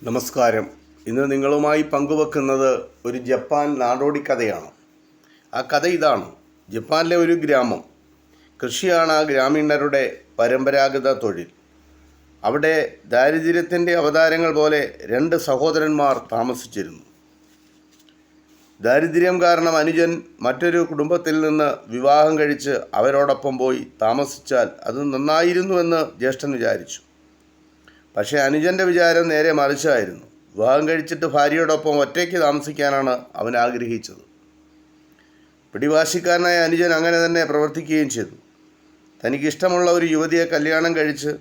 നമസ്കാരം. ഇന്ന് നിങ്ങളുമായി പങ്കുവെക്കുന്നത് ഒരു ജപ്പാൻ നാടോടി കഥയാണ്. ആ കഥ ഇതാണ്. ജപ്പാനിലെ ഒരു ഗ്രാമം. കൃഷിയാണ് ആ ഗ്രാമീണരുടെ പരമ്പരാഗത തൊഴിൽ. അവിടെ ദാരിദ്ര്യത്തിൻ്റെ അവതാരങ്ങൾ പോലെ രണ്ട് സഹോദരന്മാർ താമസിച്ചിരുന്നു. ദാരിദ്ര്യം കാരണം അനുജൻ മറ്റൊരു കുടുംബത്തിൽ നിന്ന് വിവാഹം കഴിച്ച് അവരോടൊപ്പം പോയി താമസിച്ചാൽ അത് നന്നായിരുന്നുവെന്ന് ജ്യേഷ്ഠൻ വിചാരിച്ചു. പക്ഷേ അനുജൻ്റെ വിചാരം നേരെ മറിച്ചായിരുന്നു. വിവാഹം കഴിച്ചിട്ട് ഭാര്യയോടൊപ്പം ഒറ്റയ്ക്ക് താമസിക്കാനാണ് അവൻ ആഗ്രഹിച്ചത്. പിടിവാശിക്കാരനായ അനുജൻ അങ്ങനെ തന്നെ പ്രവർത്തിക്കുകയും ചെയ്തു. തനിക്കിഷ്ടമുള്ള ഒരു യുവതിയെ കല്യാണം കഴിച്ച്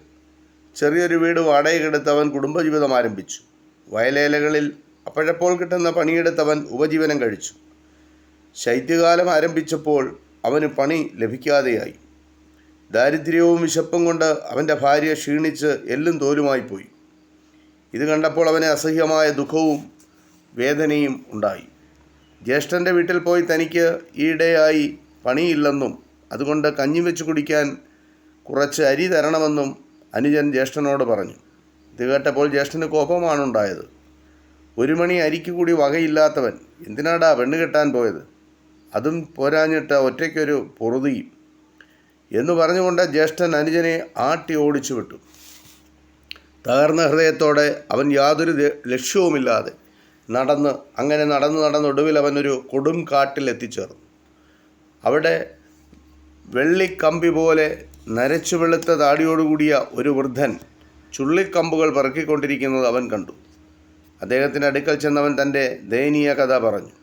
ചെറിയൊരു വീട് വാടകയ്ക്കെടുത്ത് അവൻ കുടുംബജീവിതം ആരംഭിച്ചു. വയലേലകളിൽ അപ്പോഴപ്പോൾ കിട്ടുന്ന പണിയെടുത്തവൻ ഉപജീവനം കഴിച്ചു. ശൈത്യകാലം ആരംഭിച്ചപ്പോൾ അവന് പണി ലഭിക്കാതെയായി. ദാരിദ്ര്യവും വിശപ്പും കൊണ്ട് അവൻ്റെ ഭാര്യ ക്ഷീണിച്ച് എല്ലും തോലുമായി പോയി. ഇത് കണ്ടപ്പോൾ അവന് അസഹ്യമായ ദുഃഖവും വേദനയും ഉണ്ടായി. ജ്യേഷ്ഠൻ്റെ വീട്ടിൽ പോയി തനിക്ക് ഈയിടെയായി പണിയില്ലെന്നും അതുകൊണ്ട് കഞ്ഞി വെച്ച് കുടിക്കാൻ കുറച്ച് അരി തരണമെന്നും അനുജൻ ജ്യേഷ്ഠനോട് പറഞ്ഞു. ഇത് കേട്ടപ്പോൾ ജ്യേഷ്ഠന് കോപമാണുണ്ടായത്. ഒരു മണി അരിക്ക് കൂടി വകയില്ലാത്തവൻ എന്തിനാടാ പെണ്ണ് കെട്ടാൻ പോയത്? അതും പോരാഞ്ഞിട്ട് ഒറ്റയ്ക്കൊരു പൊറുതിയും എന്ന് പറഞ്ഞുകൊണ്ട് ജ്യേഷ്ഠൻ അനുജനെ ആട്ടി ഓടിച്ചു വിട്ടു. തകർന്ന ഹൃദയത്തോടെ അവൻ യാതൊരു ലക്ഷ്യവുമില്ലാതെ നടന്ന് ഒടുവിൽ അവനൊരു കൊടും കാട്ടിൽ എത്തിച്ചേർന്നു. അവിടെ വെള്ളിക്കമ്പി പോലെ നരച്ചു വെളുത്ത താടിയോടുകൂടിയ ഒരു വൃദ്ധൻ ചുള്ളിക്കമ്പുകൾ പെറുക്കിക്കൊണ്ടിരിക്കുന്നത് അവൻ കണ്ടു. അദ്ദേഹത്തിൻ്റെ അടുക്കൽ ചെന്നവൻ തൻ്റെ ദയനീയ കഥ പറഞ്ഞു,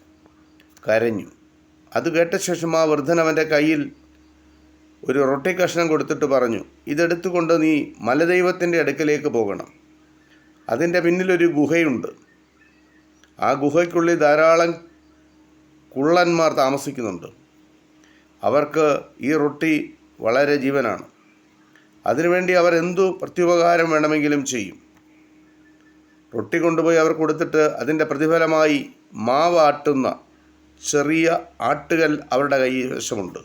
കരഞ്ഞു. അത് കേട്ട ശേഷം ആ വൃദ്ധൻ അവൻ്റെ കയ്യിൽ ഒരു റൊട്ടി കഷ്ണം കൊടുത്തിട്ട് പറഞ്ഞു, ഇതെടുത്തുകൊണ്ട് നീ മലദൈവത്തിൻ്റെ അടുക്കലേക്ക് പോകണം. അതിൻ്റെ പിന്നിലൊരു ഗുഹയുണ്ട്. ആ ഗുഹയ്ക്കുള്ളിൽ ധാരാളം കുള്ളന്മാർ താമസിക്കുന്നുണ്ട്. അവർക്ക് ഈ റൊട്ടി വളരെ ജീവനാണ്. അതിനുവേണ്ടി അവർ എന്തു പ്രത്യുപകാരം വേണമെങ്കിലും ചെയ്യും. റൊട്ടി കൊണ്ടുപോയി അവർ കൊടുത്തിട്ട് അതിൻ്റെ പ്രതിഫലമായി മാവ് ആട്ടുന്ന ചെറിയ ആട്ടുകൽ അവരുടെ കൈവശമുണ്ട്.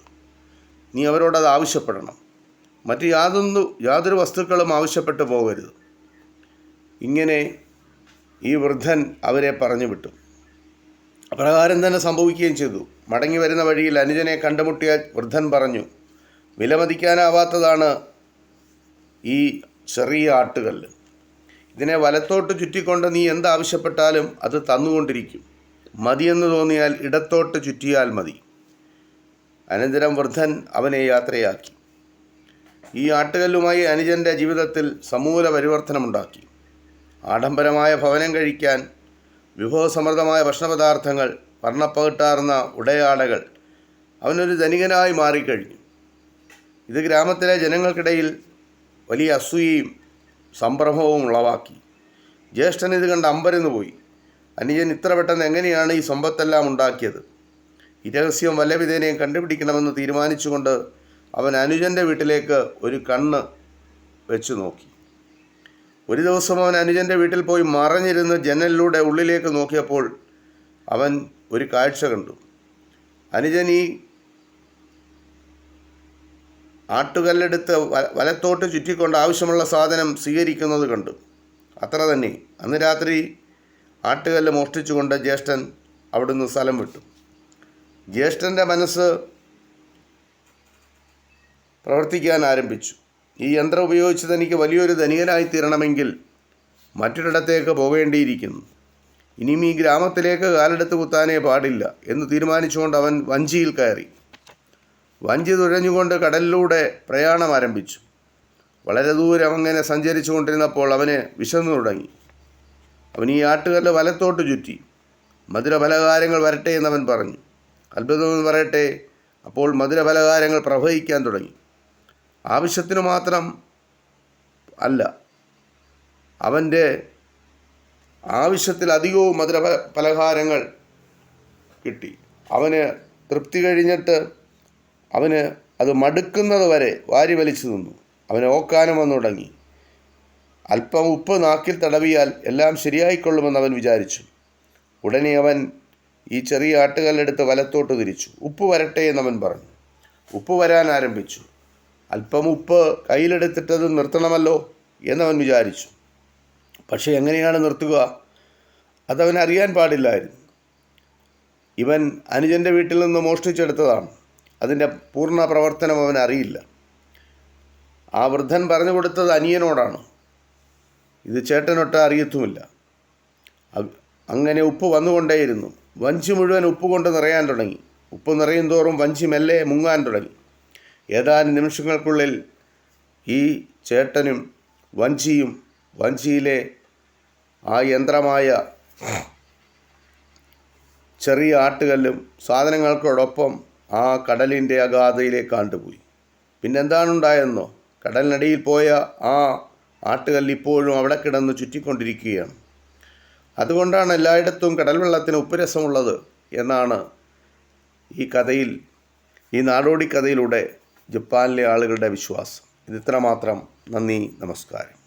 നീ അവരോടത് ആവശ്യപ്പെടണം. മറ്റ് യാതൊരു വസ്തുക്കളും ആവശ്യപ്പെട്ടു പോകരുത്. ഇങ്ങനെ ഈ വൃദ്ധൻ അവരെ പറഞ്ഞു വിട്ടു. അപ്രകാരം തന്നെ സംഭവിക്കുകയും ചെയ്തു. മടങ്ങി വരുന്ന വഴിയിൽ അനുജനെ കണ്ടുമുട്ടിയ വൃദ്ധൻ പറഞ്ഞു, വിലമതിക്കാനാവാത്തതാണ് ഈ ചെറിയ ആട്ടുകല്ല്. ഇതിനെ വലത്തോട്ട് ചുറ്റിക്കൊണ്ട് നീ എന്താവശ്യപ്പെട്ടാലും അത് തന്നുകൊണ്ടിരിക്കും. മതിയെന്ന് തോന്നിയാൽ ഇടത്തോട്ട് ചുറ്റിയാൽ മതി. അനന്തരം വൃദ്ധൻ അവനെ യാത്രയാക്കി. ഈ ആട്ടുകല്ലുമായി അനുജൻ്റെ ജീവിതത്തിൽ സമൂല പരിവർത്തനമുണ്ടാക്കി. ആഡംബരമായ ഭവനം കഴിക്കാൻ, വിഭവസമൃദ്ധമായ ഭക്ഷണപദാർത്ഥങ്ങൾ, വർണ്ണപ്പകിട്ടാർന്ന ഉടയാടകൾ, അവനൊരു ധനികനായി മാറിക്കഴിഞ്ഞു. ഇത് ഗ്രാമത്തിലെ ജനങ്ങൾക്കിടയിൽ വലിയ അസൂയയും സംഭ്രമവും ഉളവാക്കി. ജ്യേഷ്ഠൻ ഇത് കണ്ട് അമ്പരന്ന് പോയി. അനുജൻ ഇത്ര പെട്ടെന്ന് എങ്ങനെയാണ് ഈ സമ്പത്തെല്ലാം ഉണ്ടാക്കിയത്? ഈ രഹസ്യം വല്ലവിധേനയും കണ്ടുപിടിക്കണമെന്ന് തീരുമാനിച്ചുകൊണ്ട് അവൻ അനുജൻ്റെ വീട്ടിലേക്ക് ഒരു കണ്ണ് വെച്ചു നോക്കി. ഒരു ദിവസം അവൻ അനുജൻ്റെ വീട്ടിൽ പോയി മറഞ്ഞിരുന്ന് ജനലിലൂടെ ഉള്ളിലേക്ക് നോക്കിയപ്പോൾ അവൻ ഒരു കാഴ്ച കണ്ടു. അനുജൻ ഈ ആട്ടുകല്ലെടുത്ത് വലത്തോട്ട് ചുറ്റിക്കൊണ്ട് ആവശ്യമുള്ള സാധനം സ്വീകരിക്കുന്നത് കണ്ടു. അത്ര തന്നെ. അന്ന് രാത്രി ആട്ടുകല്ല് മോഷ്ടിച്ചുകൊണ്ട് ജ്യേഷ്ഠൻ അവിടുന്ന് സ്ഥലം വിട്ടു. ജ്യേഷ്ഠൻ്റെ മനസ്സ് പ്രവർത്തിക്കാൻ ആരംഭിച്ചു. ഈ യന്ത്രം ഉപയോഗിച്ച് തനിക്ക് വലിയൊരു ധനികനായി തീരണമെങ്കിൽ മറ്റൊരിടത്തേക്ക് പോകേണ്ടിയിരിക്കുന്നു. ഇനിയും ഈ ഗ്രാമത്തിലേക്ക് കാലെടുത്ത് കുത്താനേ പാടില്ല എന്ന് തീരുമാനിച്ചുകൊണ്ട് അവൻ വഞ്ചിയിൽ കയറി. വഞ്ചി തുഴഞ്ഞുകൊണ്ട് കടലിലൂടെ പ്രയാണം ആരംഭിച്ചു. വളരെ ദൂരം അങ്ങനെ സഞ്ചരിച്ചു കൊണ്ടിരുന്നപ്പോൾ അവന് വിശന്നു തുടങ്ങി. അവൻ ഈ ആട്ടുകല്ല് വലത്തോട്ട് ചുറ്റി. മധുരപലഹാരങ്ങൾ വരട്ടെ എന്നവൻ പറഞ്ഞു. അത്ഭുതമെന്ന് പറയട്ടെ, അപ്പോൾ മധുരപലഹാരങ്ങൾ പ്രവഹിക്കാൻ തുടങ്ങി. ആവശ്യത്തിനു മാത്രം അല്ല, അവൻ്റെ ആവശ്യത്തിലധികവും മധുരപലഹാരങ്ങൾ കിട്ടി. അവന് തൃപ്തി കഴിഞ്ഞിട്ട് അവന് അത് മടുക്കുന്നത് വരെ വാരി വലിച്ചു നിന്നു. അവന് ഓക്കാനം വന്നു തുടങ്ങി. അല്പം ഉപ്പ് നാക്കിൽ തടവിയാൽ എല്ലാം ശരിയായിക്കൊള്ളുമെന്ന് അവൻ വിചാരിച്ചു. ഉടനെ അവൻ ഈ ചെറിയ ആട്ടുകല്ലെടുത്ത് വലത്തോട്ട് തിരിച്ചു. ഉപ്പ് വരട്ടെ എന്നവൻ പറഞ്ഞു. ഉപ്പ് വരാൻ ആരംഭിച്ചു. അല്പം ഉപ്പ് കയ്യിലെടുത്തിട്ടത് നിർത്തണമല്ലോ എന്നവൻ വിചാരിച്ചു. പക്ഷേ എങ്ങനെയാണ് നിർത്തുക? അതവൻ അറിയാൻ പാടില്ലായിരുന്നു. ഇവൻ അനുജൻ്റെ വീട്ടിൽ നിന്ന് മോഷ്ടിച്ചെടുത്തതാണ്. അതിൻ്റെ പൂർണ്ണ പ്രവർത്തനം അവൻ അറിയില്ല. ആ വൃദ്ധൻ പറഞ്ഞു കൊടുത്തത് അനിയനോടാണ്. ഇത് ചേട്ടനൊട്ട് അറിയത്തുമില്ല. അങ്ങനെ ഉപ്പ് വന്നുകൊണ്ടേയിരുന്നു. വഞ്ചി മുഴുവൻ ഉപ്പ് കൊണ്ട് നിറയാൻ തുടങ്ങി. ഉപ്പ് നിറയും തോറും വഞ്ചി മെല്ലെ മുങ്ങാൻ തുടങ്ങി. ഏതാനും നിമിഷങ്ങൾക്കുള്ളിൽ ഈ ചേട്ടനും വഞ്ചിയും വഞ്ചിയിലെ ആ യന്ത്രമായ ചെറിയ ആട്ടുകല്ലും സാധനങ്ങൾക്കോടൊപ്പം ആ കടലിൻ്റെ അഗാധയിലേക്ക് ആണ്ടുപോയി. പിന്നെന്താണുണ്ടായെന്നോ? കടലിനടിയിൽ പോയ ആ ആട്ടുകല്ല് ഇപ്പോഴും അവിടെ കിടന്ന് ചുറ്റിക്കൊണ്ടിരിക്കുകയാണ്. അതുകൊണ്ടാണ് എല്ലായിടത്തും കടൽ വെള്ളത്തിന് ഉപ്പുരസമുള്ളത് എന്നാണ് ഈ നാടോടി കഥയിലൂടെ ജപ്പാനിലെ ആളുകളുടെ വിശ്വാസം. ഇത് ഇത്രമാത്രം. നന്ദി, നമസ്കാരം.